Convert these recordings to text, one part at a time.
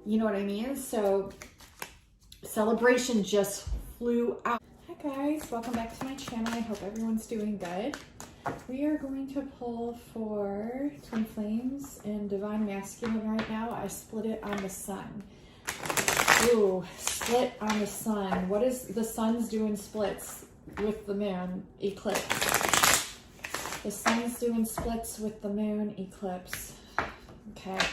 You know what I mean? So celebration just flew out. Hi guys, welcome back to my channel. I hope everyone's doing good. We are going to pull for Twin Flames and Divine Masculine right now. I split it on the sun. Ooh, split on the sun. What is the sun's doing splits with the moon eclipse? The sun's doing splits with the moon eclipse. Okay.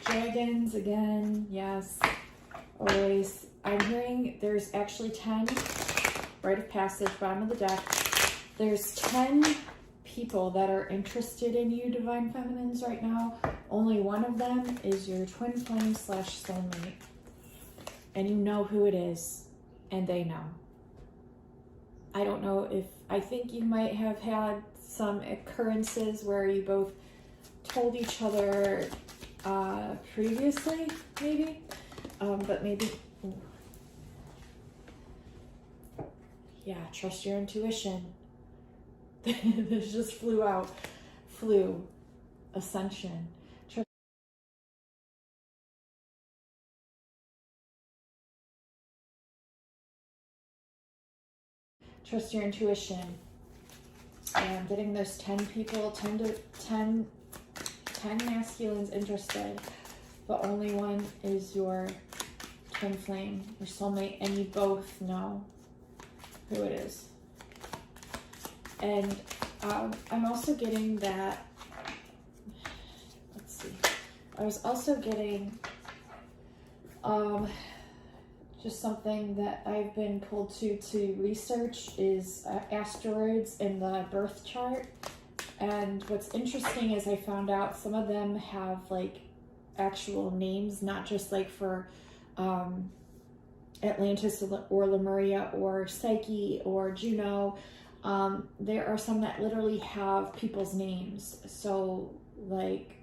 Dragons again, yes, always. I'm hearing there's actually 10, rite of passage, bottom of the deck. There's 10 people that are interested in you, Divine Feminines, right now. Only one of them is your twin flame / soulmate. And you know who it is, and they know. I don't know if, I think you might have had some occurrences where you both told each other previously, maybe, but maybe, yeah, trust your intuition. This just flew out, ascension. Trust your intuition. And getting those 10 people, 10 masculines interested, but only one is your twin flame, your soulmate, and you both know who it is. And I'm also getting that, let's see, I was also getting just something that I've been pulled to research is asteroids in the birth chart. And what's interesting is I found out some of them have like actual names, not just like for Atlantis or Lemuria or Psyche or Juno. There are some that literally have people's names. So like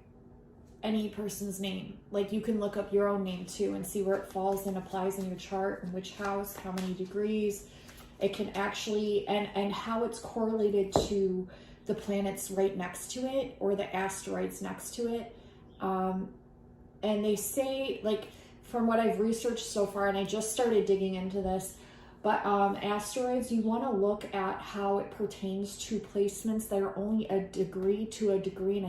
any person's name, like you can look up your own name too and see where it falls and applies in your chart and which house, how many degrees. It can actually, and how it's correlated to the planets right next to it or the asteroids next to it. And they say, like, from what I've researched so far, and I just started digging into this, but asteroids, you want to look at how it pertains to placements that are only a degree to 1.5 degrees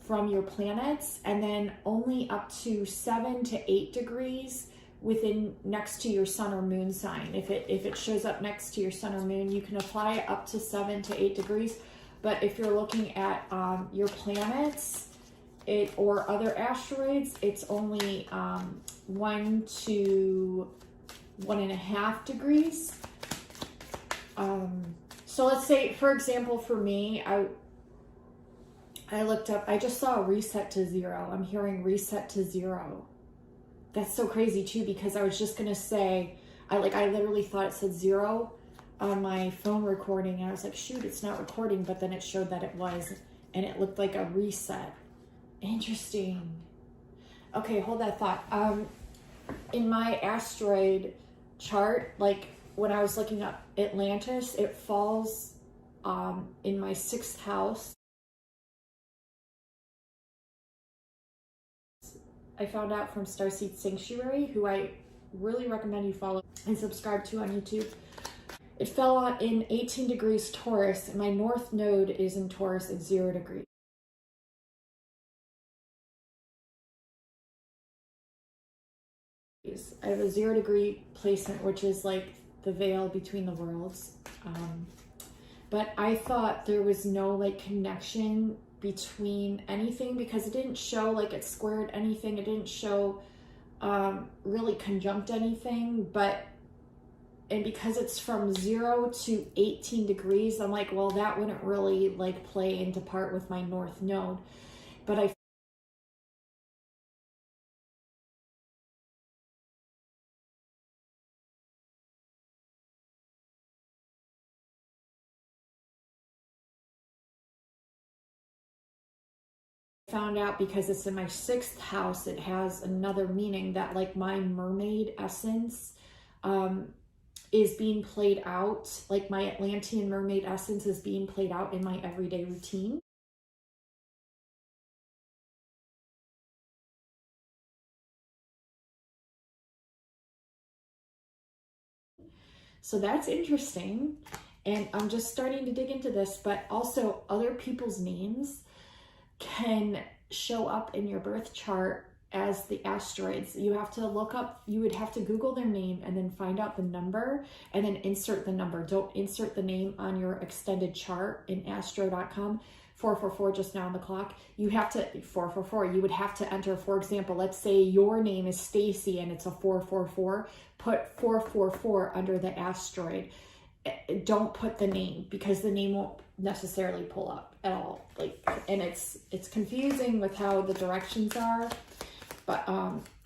from your planets, and then only up to 7 to 8 degrees within next to your sun or moon sign. If it shows up next to your sun or moon, you can apply it up to 7 to 8 degrees. But if you're looking at your planets or other asteroids, it's only 1 to 1.5 degrees. So let's say, for example, for me, I looked up, I just saw a reset to 0. I'm hearing reset to 0. That's so crazy too, because I was just gonna say, I literally thought it said 0 on my phone recording, and I was like, shoot, it's not recording, but then it showed that it was, and it looked like a reset. Interesting. Okay, hold that thought. In my asteroid chart, like when I was looking up Atlantis, it falls in my 6th house. I found out from Starseed Sanctuary, who I really recommend you follow and subscribe to on YouTube. It fell out in 18 degrees Taurus, and my north node is in Taurus at 0 degrees. I have a 0 degree placement, which is like the veil between the worlds. But I thought there was no like connection between anything, because it didn't show like it squared anything. It didn't show really conjunct anything, and because it's from 0 to 18 degrees, I'm like, well, that wouldn't really like play into part with my north node. But I found out, because it's in my 6th house, it has another meaning, that like my mermaid essence is being played out, like my Atlantean mermaid essence is being played out in my everyday routine. So that's interesting. And I'm just starting to dig into this, but also other people's names can show up in your birth chart as the asteroids. You have to look up, you would have to Google their name and then find out the number and then insert the number. Don't insert the name on your extended chart in astro.com. 444 just now on the clock. You have to, 444, you would have to enter, for example, let's say your name is Stacy and it's a 444, put 444 under the asteroid. Don't put the name, because the name won't necessarily pull up at all. Like, and it's confusing with how the directions are, but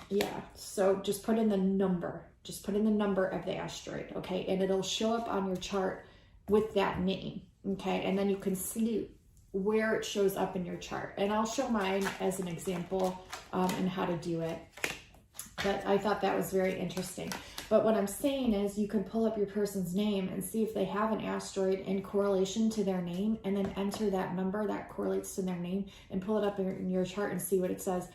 yeah, so just put in the number, just put in the number of the asteroid, okay, and it'll show up on your chart with that name, okay, and then you can see where it shows up in your chart. And I'll show mine as an example and how to do it, but I thought that was very interesting. But what I'm saying is you can pull up your person's name and see if they have an asteroid in correlation to their name, and then enter that number that correlates to their name and pull it up in your chart and see what it says.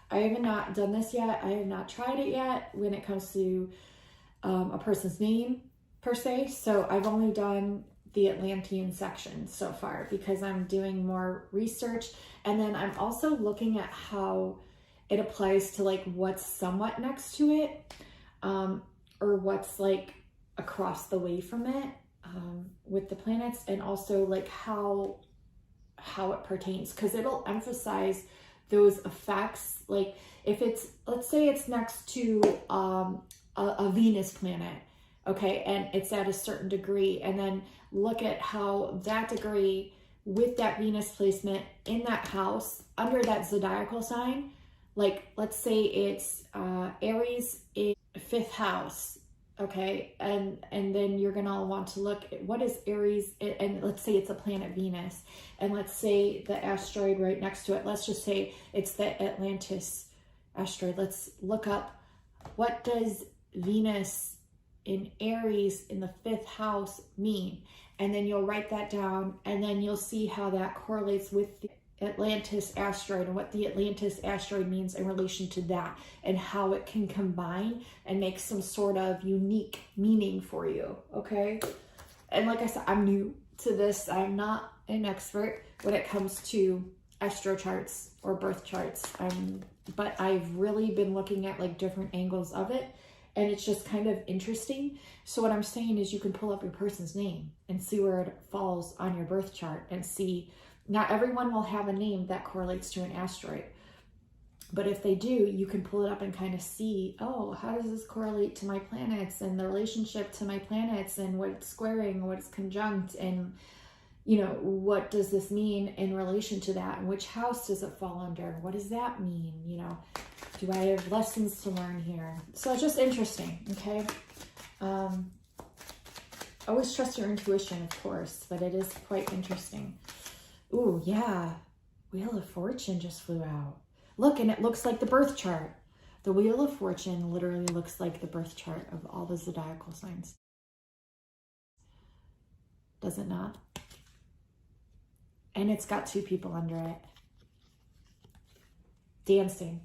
I have not done this yet. I have not tried it yet when it comes to a person's name per se. So I've only done the Atlantean section so far because I'm doing more research. And then I'm also looking at how it applies to like what's somewhat next to it, or what's like across the way from it, with the planets, and also like how it pertains, because it'll emphasize those effects. Like if it's, let's say it's next to a Venus planet, okay, and it's at a certain degree, and then look at how that degree with that Venus placement in that house under that zodiacal sign, like let's say it's Aries in 5th house, okay, and then you're gonna want to look at what is Aries, and let's say it's a planet Venus, and let's say the asteroid right next to it, let's just say it's the Atlantis asteroid. Let's look up what does Venus in Aries in the 5th house mean, and then you'll write that down, and then you'll see how that correlates with the Atlantis asteroid and what the Atlantis asteroid means in relation to that, and how it can combine and make some sort of unique meaning for you, okay? And like I said, I'm new to this. I'm not an expert when it comes to astro charts or birth charts, but I've really been looking at like different angles of it, and it's just kind of interesting. So what I'm saying is you can pull up your person's name and see where it falls on your birth chart, and see, not everyone will have a name that correlates to an asteroid, but if they do, you can pull it up and kind of see, oh, how does this correlate to my planets and the relationship to my planets, and what it's squaring, what it's conjunct, and you know, what does this mean in relation to that, and which house does it fall under? What does that mean? You know, do I have lessons to learn here? So it's just interesting, okay? Always trust your intuition, of course, but it is quite interesting. Ooh, yeah, Wheel of Fortune just flew out. Look, and it looks like the birth chart. The Wheel of Fortune literally looks like the birth chart of all the zodiacal signs. Does it not? And it's got 2 people under it, dancing.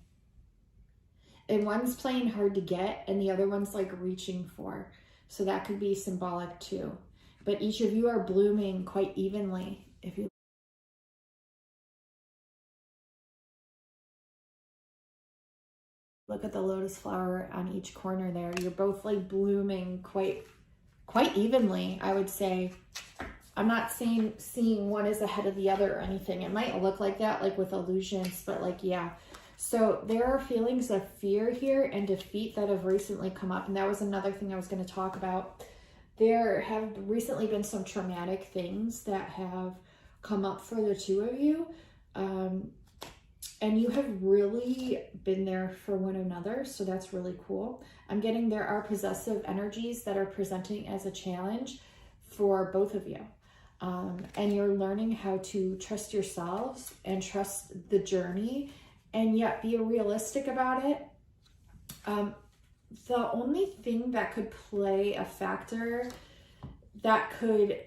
And one's playing hard to get, and the other one's like reaching for. So that could be symbolic too. But each of you are blooming quite evenly. If you look at the lotus flower on each corner there, you're both like blooming quite evenly, I would say. I'm not seeing one is ahead of the other or anything. It might look like that, like with illusions, but like, yeah. So there are feelings of fear here and defeat that have recently come up. And that was another thing I was going to talk about. There have recently been some traumatic things that have come up for the 2 of you. And you have really been there for one another. So that's really cool. I'm getting there are possessive energies that are presenting as a challenge for both of you. And you're learning how to trust yourselves and trust the journey, and yet be realistic about it. The only thing that could play a factor that could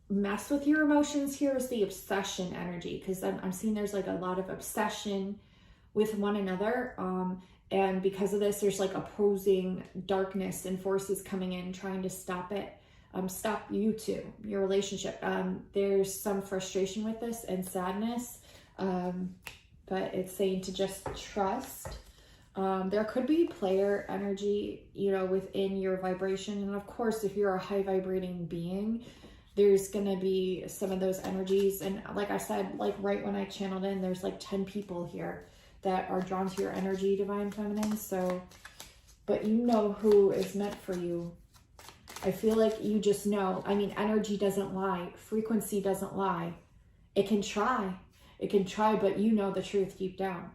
mess with your emotions here is the obsession energy, because I'm seeing there's like a lot of obsession with one another. And because of this, there's like opposing darkness and forces coming in, trying to stop it, stop you two, your relationship. There's some frustration with this and sadness, but it's saying to just trust. There could be player energy, you know, within your vibration. And of course, if you're a high vibrating being, there's going to be some of those energies. And like I said, like right when I channeled in, there's like 10 people here that are drawn to your energy, Divine Feminine. So, but you know who is meant for you. I feel like you just know. I mean, energy doesn't lie. Frequency doesn't lie. It can try. It can try, but you know the truth deep down.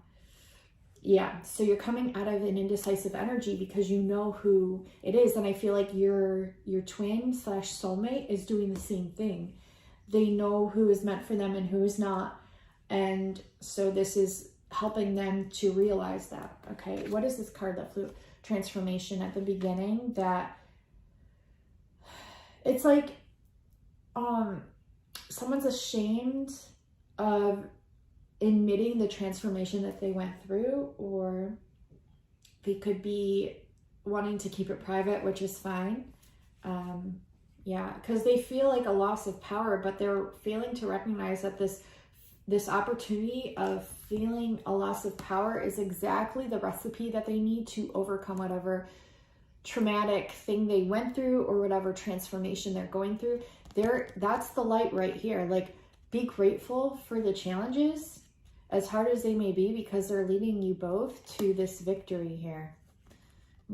Yeah, so you're coming out of an indecisive energy because you know who it is. And I feel like your twin / soulmate is doing the same thing. They know who is meant for them and who is not. And so this is helping them to realize that. Okay, what is this card that flew? Transformation at the beginning. That it's like someone's ashamed of admitting the transformation that they went through, or they could be wanting to keep it private, which is fine. Yeah, because they feel like a loss of power, but they're failing to recognize that this opportunity of feeling a loss of power is exactly the recipe that they need to overcome whatever traumatic thing they went through or whatever transformation they're going through. That's the light right here. Like, be grateful for the challenges, as hard as they may be, because they're leading you both to this victory here.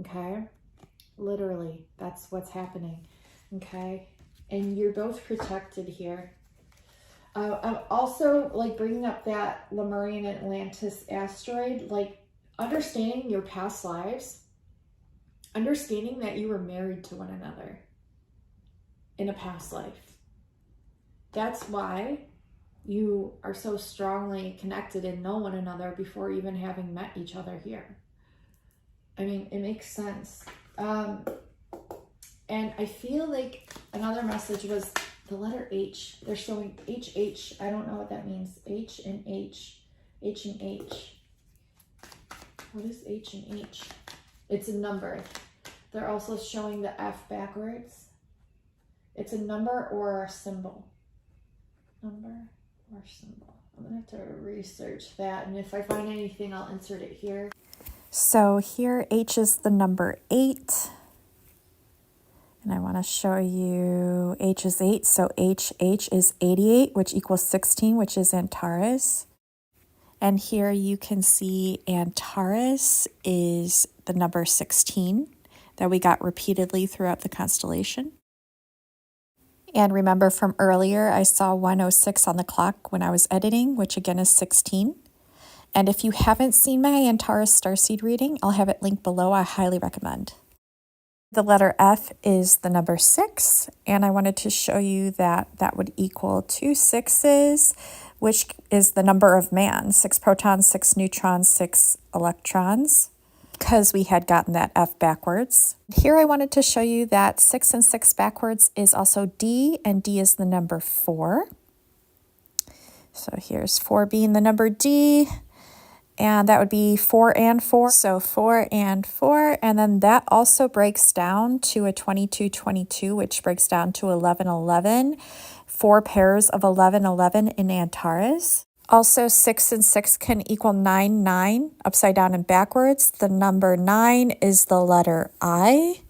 Okay? Literally, that's what's happening. Okay? And you're both protected here. I'm also like bringing up that Lemurian Atlantis asteroid, like understanding your past lives, understanding that you were married to one another in a past life. That's why you are so strongly connected and know one another before even having met each other here. I mean, it makes sense. And I feel like another message was the letter H. They're showing HH. I don't know what that means. H and H. H and H. What is H and H? It's a number. They're also showing the F backwards. It's a number or a symbol. Number or symbol. I'm gonna have to research that, and if I find anything, I'll insert it here. So here H is the number 8, and I want to show you H is 8, so HH is 88, which equals 16, which is Antares. And here you can see Antares is the number 16 that we got repeatedly throughout the constellation. And remember from earlier, I saw 106 on the clock when I was editing, which again is 16. And if you haven't seen my Antares starseed reading, I'll have it linked below. I highly recommend. The letter F is the number 6, and I wanted to show you that that would equal 2 6s, which is the number of man, 6 protons, 6 neutrons, 6 electrons, because we had gotten that F backwards. Here I wanted to show you that 6 and 6 backwards is also D, and D is the number 4. So here's 4 being the number D, and that would be 4 and 4. So 4 and 4, and then that also breaks down to a 22-22, which breaks down to 11-11. 4 pairs of 11-11 in Antares. Also, 6 and 6 can equal 9-9, upside down and backwards. The number 9 is the letter I.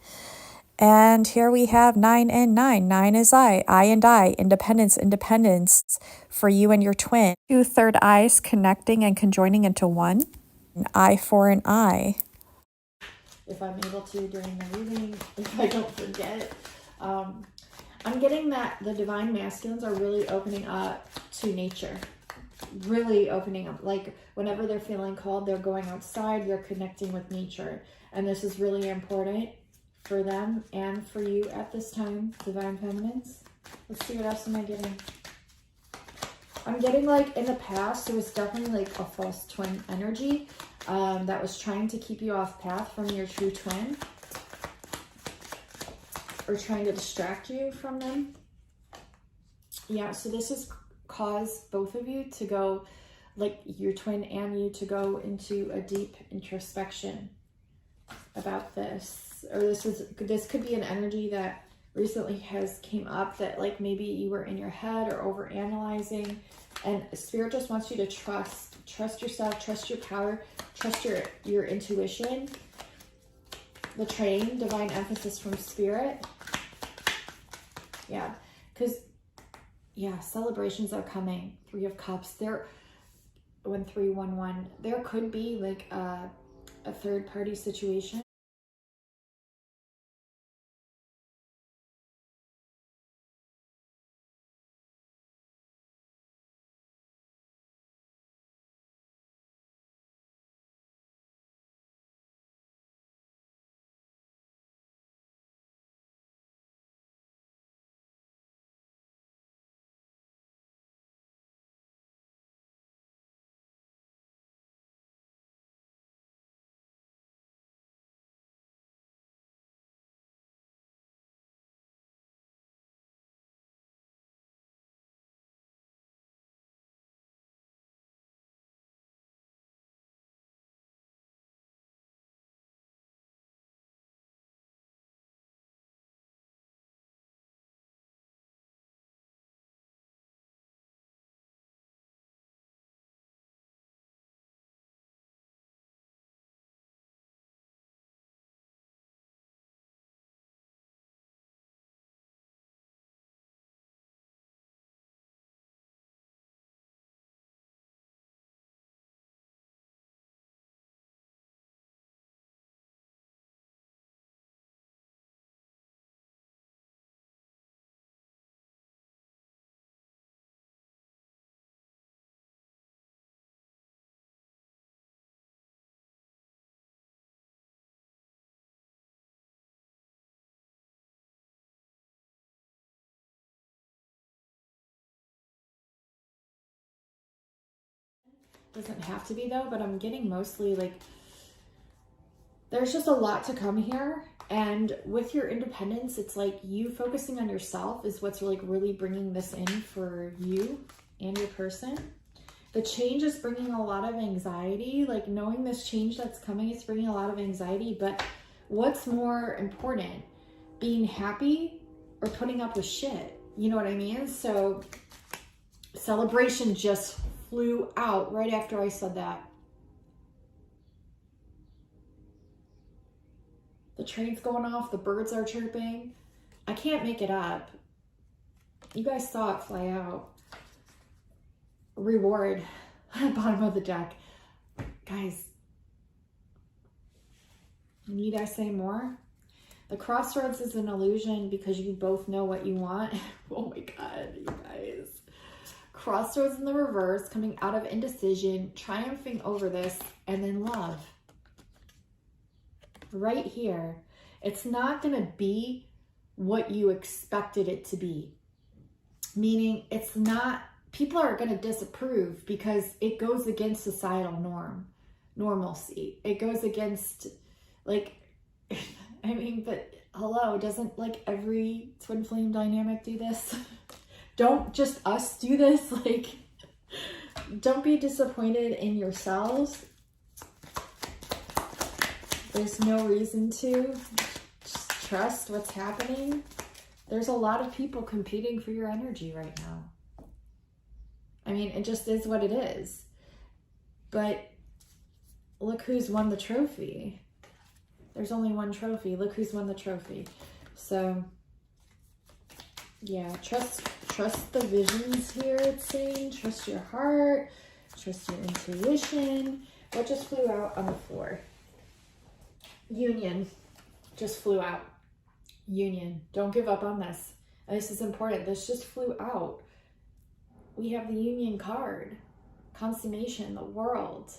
And here we have 9 and 9. 9 is I and I, independence, independence for you and your twin. 2 third eyes connecting and conjoining into one. An eye for an eye. If I'm able to during the reading, if I don't forget. I'm getting that the divine masculines are really opening up to nature. Really opening up. Like whenever they're feeling called, they're going outside, they're connecting with nature. And this is really important for them and for you at this time, divine feminines. Let's see, what else am I getting? I'm getting like in the past, there was definitely like a false twin energy that was trying to keep you off path from your true twin, or trying to distract you from them. Yeah, so this has caused both of you to go like your twin and you to go into a deep introspection about this. Or this could be an energy that recently has came up, that like maybe you were in your head or over analyzing, and Spirit just wants you to trust yourself, trust your power, trust your intuition. The train, divine emphasis from Spirit. Yeah, because celebrations are coming. 3 of Cups. There, 1311. There could be like a third party situation. Doesn't have to be though, but I'm getting mostly like there's just a lot to come here. And with your independence, it's like you focusing on yourself is what's like really bringing this in for you and your person. The change is bringing a lot of anxiety. Like knowing this change that's coming is bringing a lot of anxiety. But what's more important, being happy or putting up with shit? You know what I mean? So celebration just flew out right after I said that. The train's going off, the birds are chirping. I can't make it up. You guys saw it fly out. Reward, bottom of the deck. Guys, need I say more? The crossroads is an illusion because you both know what you want. Oh my God, you guys. Crossroads in the reverse, coming out of indecision, triumphing over this, and then love. Right here. It's not going to be what you expected it to be. Meaning it's not, people are going to disapprove because it goes against societal normalcy. It goes against, like, I mean, but hello, doesn't like every twin flame dynamic do this? Don't just us do this. Like, don't be disappointed in yourselves. There's no reason to. Just trust what's happening. There's a lot of people competing for your energy right now. I mean, it just is what it is. But look who's won the trophy. There's only one trophy. Look who's won the trophy. So, yeah, trust the visions here, it's saying. Trust your heart. Trust your intuition. What just flew out on the floor? Union just flew out. Union. Don't give up on this. And this is important. This just flew out. We have the Union card. Consummation, the world.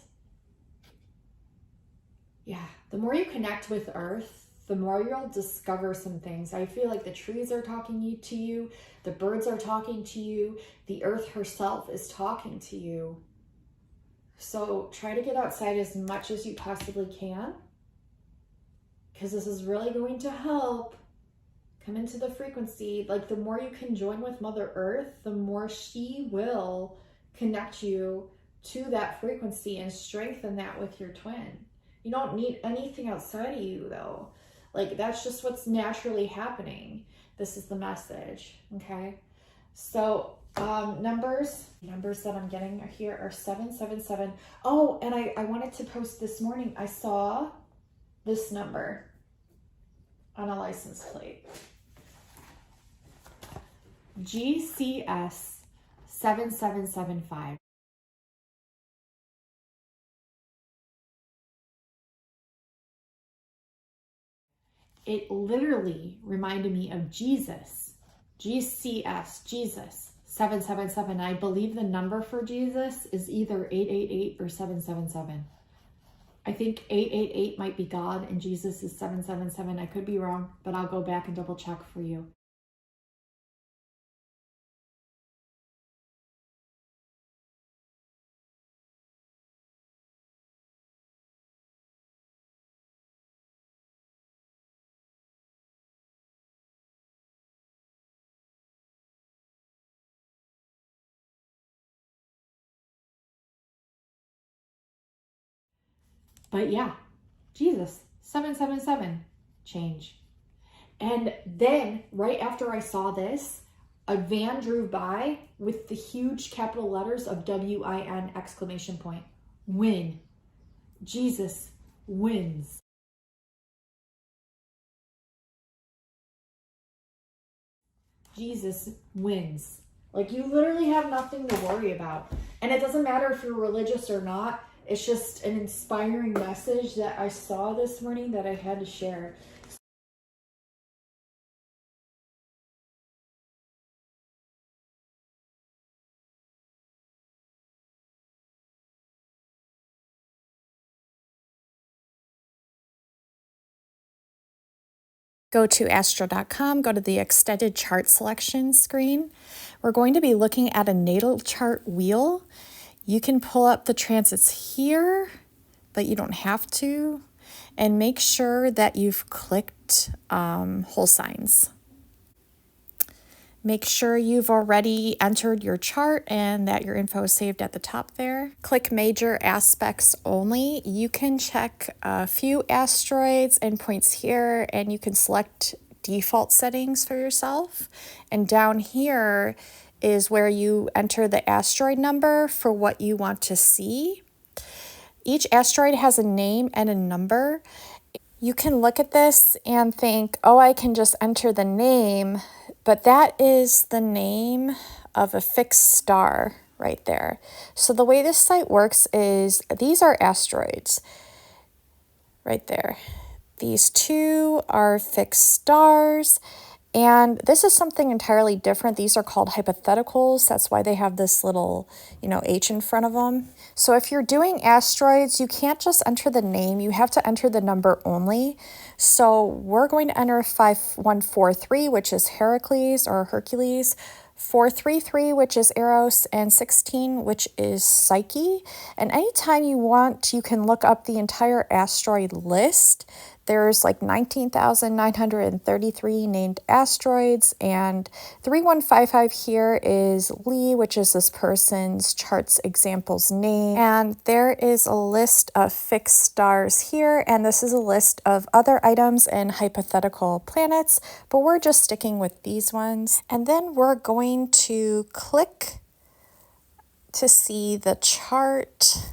Yeah. The more you connect with Earth, the more you'll discover some things. I feel like the trees are talking to you. The birds are talking to you. The Earth herself is talking to you. So try to get outside as much as you possibly can, because this is really going to help. Come into the frequency. Like, the more you can join with Mother Earth, the more she will connect you to that frequency and strengthen that with your twin. You don't need anything outside of you though. Like that's just what's naturally happening. This is the message, okay? So numbers that I'm getting here are 777. Oh, and I wanted to post this morning. I saw this number on a license plate. GCS 7775. It literally reminded me of Jesus. GCS, Jesus, 777. I believe the number for Jesus is either 888 or 777. I think 888 might be God and Jesus is 777. I could be wrong, but I'll go back and double check for you. But yeah, Jesus, 777, change. And then right after I saw this, a van drove by with the huge capital letters of WIN exclamation point. Win. Jesus wins. Jesus wins. Like you literally have nothing to worry about. And it doesn't matter if you're religious or not. It's just an inspiring message that I saw this morning that I had to share. Go to astro.com, go to the extended chart selection screen. We're going to be looking at a natal chart wheel. You can pull up the transits here, but you don't have to. And make sure that you've clicked whole signs. Make sure you've already entered your chart and that your info is saved at the top there. Click major aspects only. You can check a few asteroids and points here, and you can select default settings for yourself. And down here is where you enter the asteroid number for what you want to see. Each asteroid has a name and a number. You can look at this and think, oh, I can just enter the name, but that is the name of a fixed star right there. So the way this site works is these are asteroids right there. These two are fixed stars, and this is something entirely different. These are called hypotheticals. That's why they have this little, H in front of them. So if you're doing asteroids, you can't just enter the name. You have to enter the number only. So we're going to enter 5143, which is Heracles or Hercules, 433, which is Eros, and 16, which is Psyche. And anytime you want, you can look up the entire asteroid list. There's like 19,933 named asteroids, and 3155 here is Lee, which is this person's chart's example's name. And there is a list of fixed stars here, and this is a list of other items and hypothetical planets, but we're just sticking with these ones. And then we're going to click to see the chart.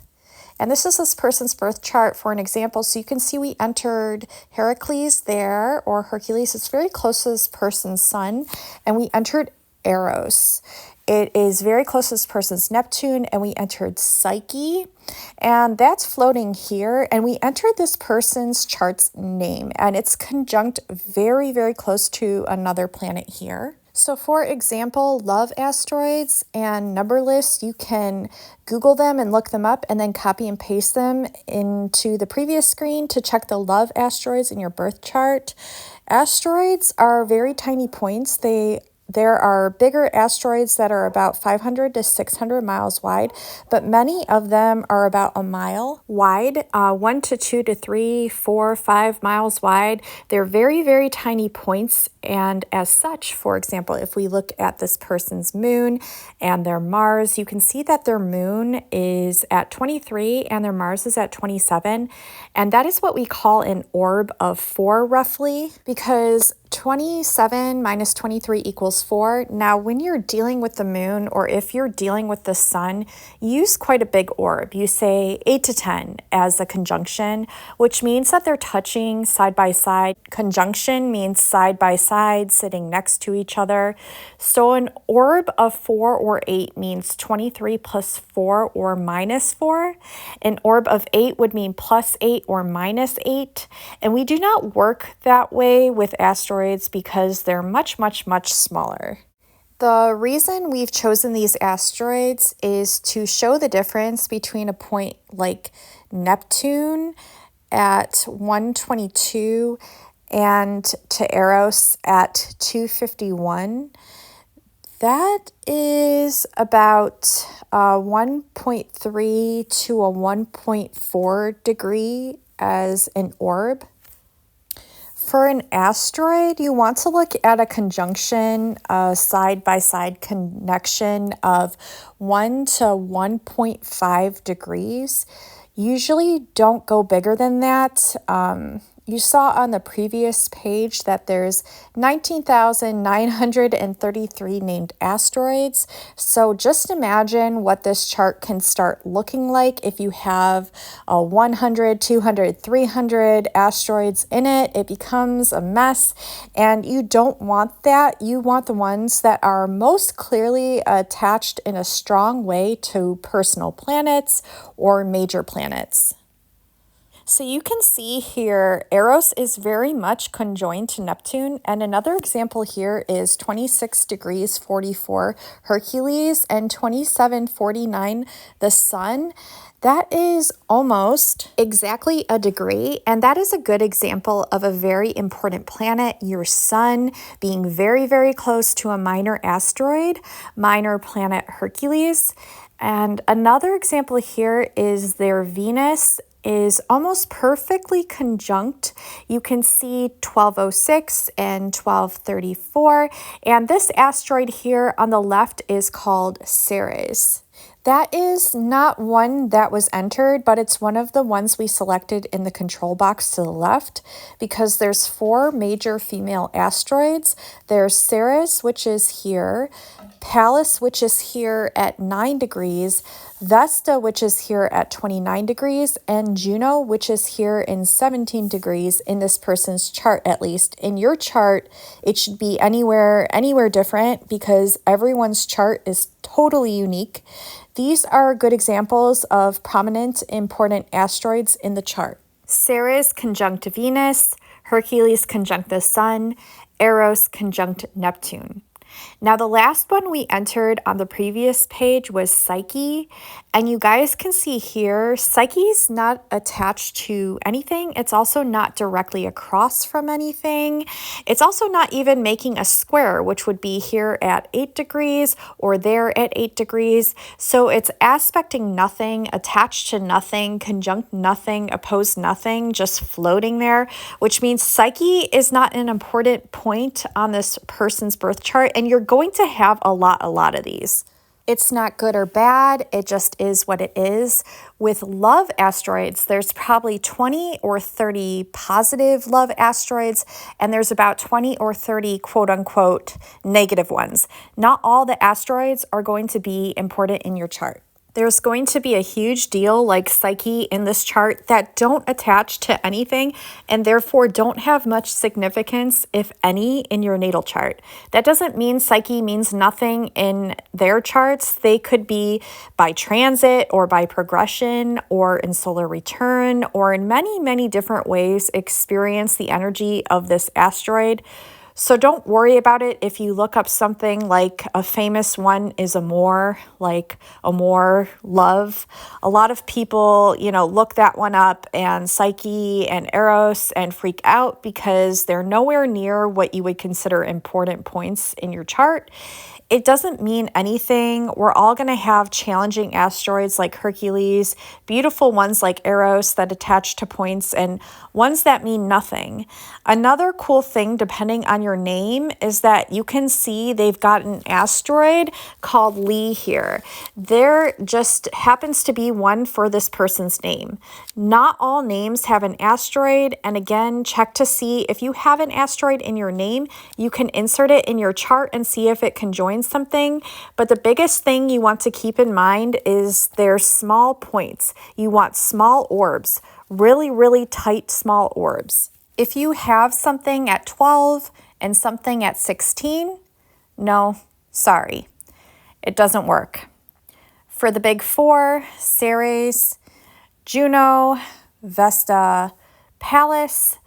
And this is this person's birth chart for an example. So you can see we entered Heracles there, or Hercules. It's very close to this person's sun. And we entered Eros. It is very close to this person's Neptune. And we entered Psyche. And that's floating here. And we entered this person's chart's name. And it's conjunct very, very close to another planet here. So for example, love asteroids and number lists, you can Google them and look them up and then copy and paste them into the previous screen to check the love asteroids in your birth chart. Asteroids are very tiny points. There are bigger asteroids that are about 500 to 600 miles wide, but many of them are about a mile wide, 1 to 2 to 3, 4, 5 miles wide. They're very, very tiny points And as such, for example, if we look at this person's moon and their Mars, you can see that their moon is at 23 and their Mars is at 27. And that is what we call an orb of 4 roughly, because 27 minus 23 equals 4. Now, when you're dealing with the moon, or if you're dealing with the sun, you use quite a big orb. You say 8 to 10 as a conjunction, which means that they're touching side by side. Conjunction means side by side, sitting next to each other. So an orb of 4 or 8 means 23 plus 4 or minus 4. An orb of 8 would mean plus 8 or minus 8. And we do not work that way with asteroids because they're much, much, much smaller. The reason we've chosen these asteroids is to show the difference between a point like Neptune at 122 and to Eros at 251. That is about 1.3 to a 1.4 degree as an orb. For an asteroid, you want to look at a conjunction, a side-by-side connection of 1 to 1.5 degrees. Usually don't go bigger than that. You saw on the previous page that there's 19,933 named asteroids. So just imagine what this chart can start looking like if you have 100, 200, 300 asteroids in it. It becomes a mess, and you don't want that. You want the ones that are most clearly attached in a strong way to personal planets or major planets. So you can see here, Eros is very much conjoined to Neptune. And another example here is 26 degrees 44 Hercules and 2749 the Sun. That is almost exactly a degree, and that is a good example of a very important planet, your Sun, being very, very close to a minor asteroid, minor planet Hercules. And another example here is their Venus is almost perfectly conjunct. You can see 1206 and 1234, and this asteroid here on the left is called Ceres. That is not one that was entered, but it's one of the ones we selected in the control box to the left because there's 4 major female asteroids. There's Ceres, which is here, Pallas, which is here at 9 degrees, Vesta, which is here at 29 degrees, and Juno, which is here in 17 degrees in this person's chart, at least. In your chart, it should be anywhere different because everyone's chart is totally unique. These are good examples of prominent, important asteroids in the chart. Ceres conjunct Venus, Hercules conjunct the Sun, Eros conjunct Neptune. Now, the last one we entered on the previous page was Psyche, and you guys can see here, Psyche's not attached to anything. It's also not directly across from anything. It's also not even making a square, which would be here at 8 degrees or there at 8 degrees. So it's aspecting nothing, attached to nothing, conjunct nothing, opposed nothing, just floating there, which means Psyche is not an important point on this person's birth chart, and you're going to have a lot of these. It's not good or bad, it just is what it is. With love asteroids, there's probably 20 or 30 positive love asteroids, and there's about 20 or 30 quote-unquote negative ones. Not all the asteroids are going to be important in your chart. There's going to be a huge deal like Psyche in this chart that don't attach to anything and therefore don't have much significance, if any, in your natal chart. That doesn't mean Psyche means nothing in their charts. They could be by transit or by progression or in solar return or in many different ways experience the energy of this asteroid. So don't worry about it if you look up something like a famous one is Amor, like Amor, love. A lot of people, look that one up and Psyche and Eros and freak out because they're nowhere near what you would consider important points in your chart. it doesn't mean anything. We're all going to have challenging asteroids like Hercules, beautiful ones like Eros that attach to points, and ones that mean nothing. Another cool thing, depending on your name, is that you can see they've got an asteroid called 𝐿𝐸 here. There just happens to be one for this person's name. Not all names have an asteroid, and again, check to see if you have an asteroid in your name, you can insert it in your chart and see if it can join something. But the biggest thing you want to keep in mind is their small points. You want small orbs, really, really tight small orbs. If you have something at 12 and something at 16, no, sorry, it doesn't work. For the big four, Ceres, Juno, Vesta, Pallas,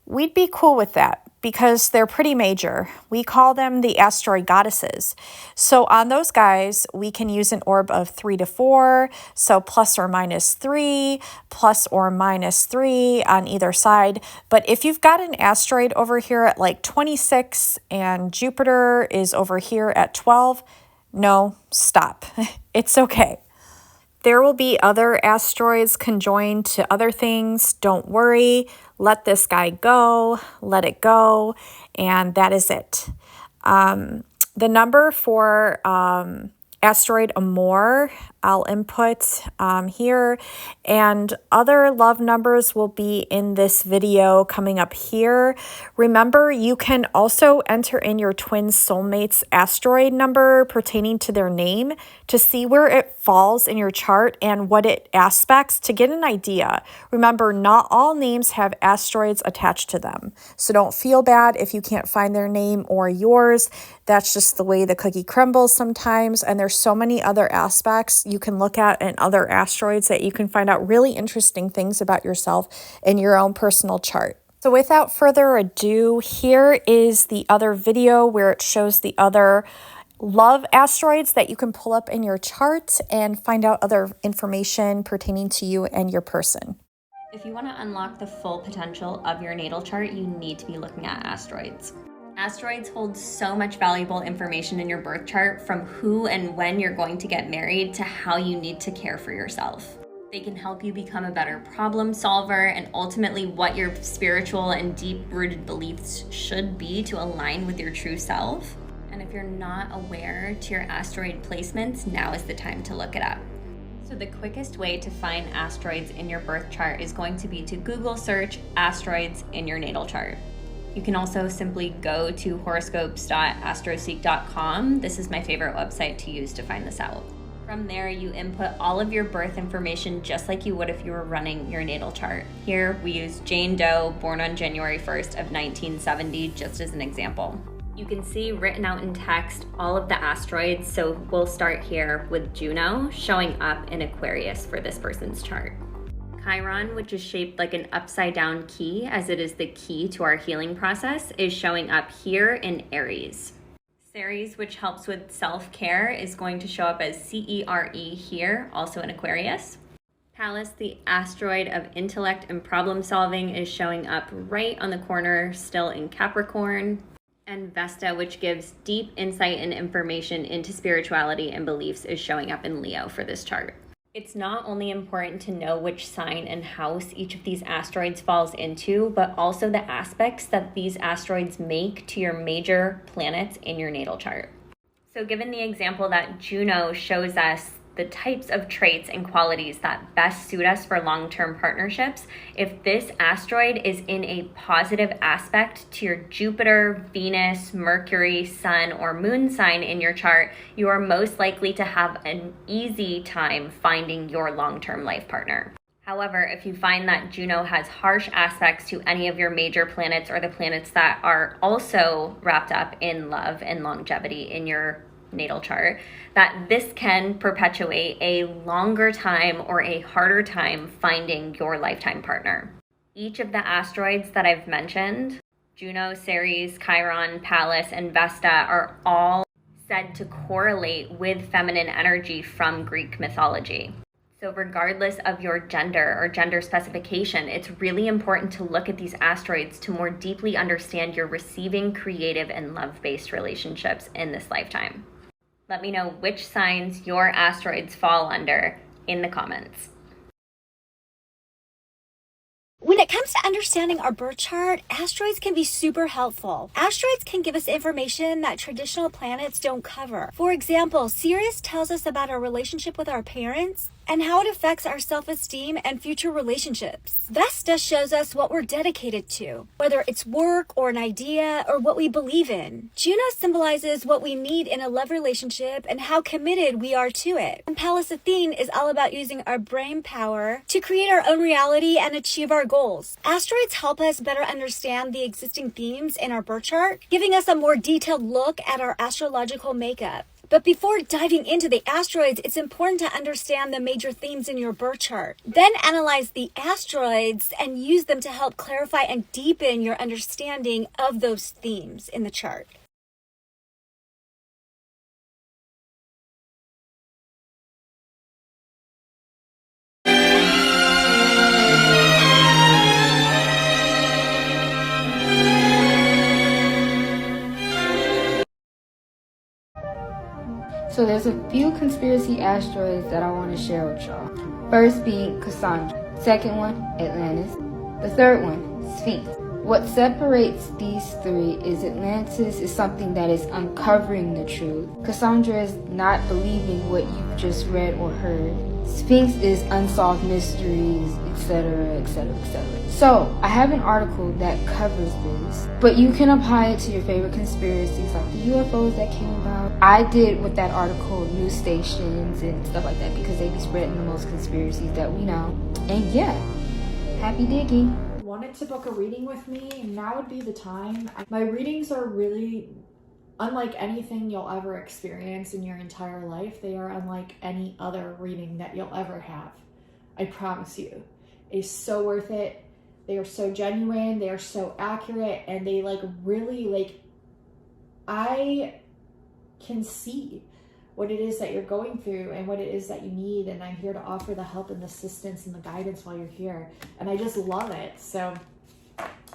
we'd be cool with that because they're pretty major. We call them the asteroid goddesses. So on those guys, we can use an orb of 3 to 4, so plus or minus 3, plus or minus 3 on either side. But if you've got an asteroid over here at like 26 and Jupiter is over here at 12, no, stop. It's okay. There will be other asteroids conjoined to other things. Don't worry. Let this guy go. Let it go. And that is it. The number for asteroid Amor, I'll input here. And other love numbers will be in this video coming up here. Remember, you can also enter in your twin soulmate's asteroid number pertaining to their name to see where it falls in your chart and what it aspects to get an idea. Remember, not all names have asteroids attached to them. So don't feel bad if you can't find their name or yours. That's just the way the cookie crumbles sometimes. And there's so many other aspects you can look at in other asteroids that you can find out really interesting things about yourself in your own personal chart. So without further ado, here is the other video where it shows the other love asteroids that you can pull up in your chart and find out other information pertaining to you and your person. If you want to unlock the full potential of your natal chart, you need to be looking at asteroids. Asteroids hold so much valuable information in your birth chart, from who and when you're going to get married to how you need to care for yourself. They can help you become a better problem solver and ultimately what your spiritual and deep-rooted beliefs should be to align with your true self. And if you're not aware to your asteroid placements, now is the time to look it up. So the quickest way to find asteroids in your birth chart is going to be to Google search asteroids in your natal chart. You can also simply go to horoscopes.astroseek.com. This is my favorite website to use to find this out. From there, you input all of your birth information just like you would if you were running your natal chart. Here, we use Jane Doe, born on January 1st of 1970, just as an example. You can see written out in text all of the asteroids, so we'll start here with Juno showing up in Aquarius for this person's chart. Chiron, which is shaped like an upside down key as it is the key to our healing process, is showing up here in Aries. Ceres, which helps with self-care, is going to show up as CERE here, also in Aquarius. Pallas, the asteroid of intellect and problem solving, is showing up right on the corner, still in Capricorn. And Vesta, which gives deep insight and information into spirituality and beliefs, is showing up in Leo for this chart. It's not only important to know which sign and house each of these asteroids falls into, but also the aspects that these asteroids make to your major planets in your natal chart. So given the example that Juno shows us the types of traits and qualities that best suit us for long-term partnerships, if this asteroid is in a positive aspect to your Jupiter, Venus, Mercury, Sun, or Moon sign in your chart, you are most likely to have an easy time finding your long-term life partner. However, if you find that Juno has harsh aspects to any of your major planets or the planets that are also wrapped up in love and longevity in your natal chart, that this can perpetuate a longer time or a harder time finding your lifetime partner. Each of the asteroids that I've mentioned, Juno, Ceres, Chiron, Pallas, and Vesta, are all said to correlate with feminine energy from Greek mythology. So regardless of your gender or gender specification, it's really important to look at these asteroids to more deeply understand your receiving, creative, and love-based relationships in this lifetime. Let me know which signs your asteroids fall under in the comments. When it comes to understanding our birth chart, asteroids can be super helpful. Asteroids can give us information that traditional planets don't cover. For example, Sirius tells us about our relationship with our parents and how it affects our self-esteem and future relationships. Vesta shows us what we're dedicated to, whether it's work or an idea or what we believe in. Juno symbolizes what we need in a love relationship and how committed we are to it. And Pallas Athene is all about using our brain power to create our own reality and achieve our goals. Asteroids help us better understand the existing themes in our birth chart, giving us a more detailed look at our astrological makeup. But before diving into the asteroids, it's important to understand the major themes in your birth chart. Then analyze the asteroids and use them to help clarify and deepen your understanding of those themes in the chart. So there's a few conspiracy asteroids that I want to share with y'all. First being Cassandra, second one Atlantis, the third one Sphinx. What separates these three is Atlantis is something that is uncovering the truth. Cassandra is not believing what you've just read or heard. Sphinx is unsolved mysteries, etc., etc., etc. So, I have an article that covers this, but you can apply it to your favorite conspiracies like the UFOs that came about. I did with that article news stations and stuff like that because they be spreading the most conspiracies that we know. And yeah, happy digging. Wanted to book a reading with me, now would be the time. My readings are really unlike anything you'll ever experience in your entire life. They are unlike any other reading that you'll ever have. I promise you. It's so worth it. They are so genuine, they are so accurate, and they really I can see what it is that you're going through and what it is that you need, and I'm here to offer the help and the assistance and the guidance while you're here, and I just love it. So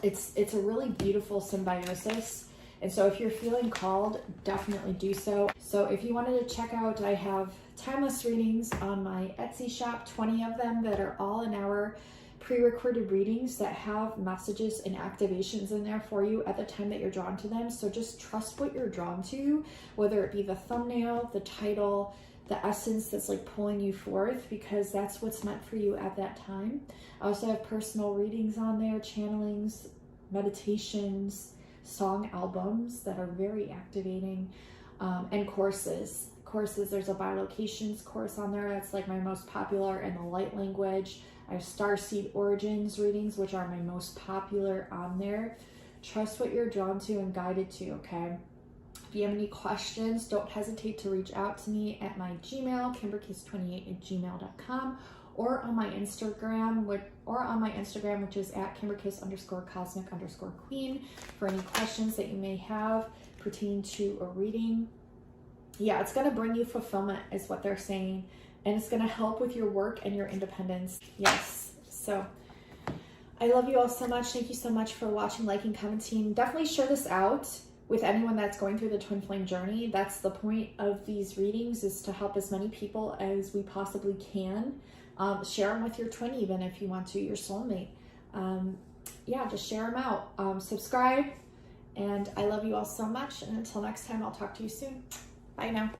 it's a really beautiful symbiosis, and so if you're feeling called, definitely do so. So if you wanted to check out, I have timeless readings on my Etsy shop, 20 of them that are all an hour pre-recorded readings that have messages and activations in there for you at the time that you're drawn to them. So just trust what you're drawn to, whether it be the thumbnail, the title, the essence that's pulling you forth, because that's what's meant for you at that time. I also have personal readings on there, channelings, meditations, song albums that are very activating, and courses. There's a bilocations course on there that's my most popular in the light language. I have starseed origins readings, which are my most popular on there. Trust what you're drawn to and guided to, okay? If you have any questions, don't hesitate to reach out to me at my Gmail, kimberkiss28@gmail.com, or on my Instagram, which is at Kimberkiss_cosmic_queen, for any questions that you may have pertaining to a reading. Yeah, it's going to bring you fulfillment is what they're saying. And it's going to help with your work and your independence. Yes. So I love you all so much. Thank you so much for watching, liking, commenting. Definitely share this out with anyone that's going through the twin flame journey. That's the point of these readings, is to help as many people as we possibly can. Share them with your twin, even if you want to, your soulmate. Yeah, just share them out. Subscribe. And I love you all so much. And until next time, I'll talk to you soon. Bye now.